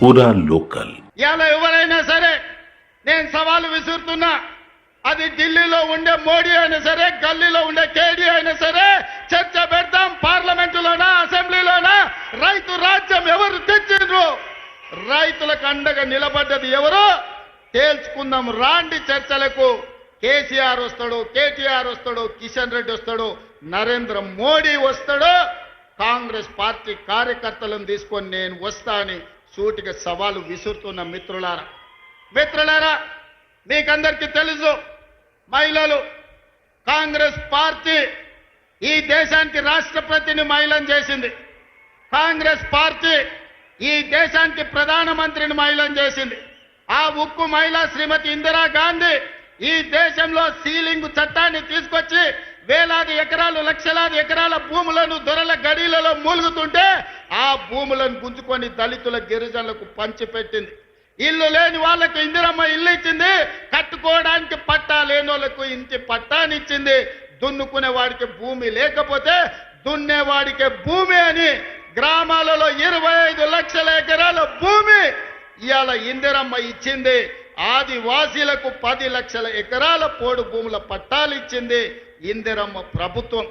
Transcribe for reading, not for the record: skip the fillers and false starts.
పూరా లోకల్. ఇలా ఎవరైనా సరే నేను సవాలు విసురుతున్నా, అది ఢిల్లీలో ఉండే మోడీ అయినా సరే, గల్లీలో ఉండే కేడీ అయినా సరే, చర్చ పెడతాం. పార్లమెంటులోనా, అసెంబ్లీలోనా, రైతు రాజ్యం ఎవరు తెచ్చిండ్రు, రైతులకు అండగా నిలబడ్డది ఎవరు తేల్చుకుందాం. రాండి చర్చలకు. కేసీఆర్ వస్తాడు, కేటీఆర్ వస్తాడు, కిషన్ రెడ్డి వస్తాడు, నరేంద్ర మోడీ వస్తాడు. కాంగ్రెస్ పార్టీ కార్యకర్తలను తీసుకొని నేను వస్తా అని సూటిగా సవాలు విసురుతున్న మిత్రులారా, మీకందరికీ తెలుసు, మహిళలు కాంగ్రెస్ పార్టీ ఈ దేశానికి రాష్ట్రపతిని మహిళను చేసింది. కాంగ్రెస్ పార్టీ ఈ దేశానికి ప్రధానమంత్రిని మహిళను చేసింది. ఆ ఉక్కు మహిళ శ్రీమతి ఇందిరాగాంధీ ఈ దేశంలో సీలింగ్ చట్టాన్ని తీసుకొచ్చి వేలాది ఎకరాలు, లక్షలాది ఎకరాల భూములను దొరల గడీలలో మూలుగుతుంటే ఆ భూములను గుంజుకొని దళితుల, గిరిజనులకు పంచిపెట్టింది. ఇల్లు లేని వాళ్ళకు ఇందిరమ్మ ఇల్లు ఇచ్చింది, కట్టుకోవడానికి పట్టా లేని వాళ్ళకు ఇంటి పట్టానిచ్చింది. దున్నుకునే వాడికి భూమి లేకపోతే దున్నేవాడికి భూమి అని గ్రామాలలో 25 లక్షల ఎకరాల భూమి ఇవాళ ఇందిరమ్మ ఇచ్చింది. ఆదివాసీలకు 10 లక్షల ఎకరాల పోడు భూముల పట్టాలు ఇచ్చింది ఇందిరమ్మ ప్రభుత్వం.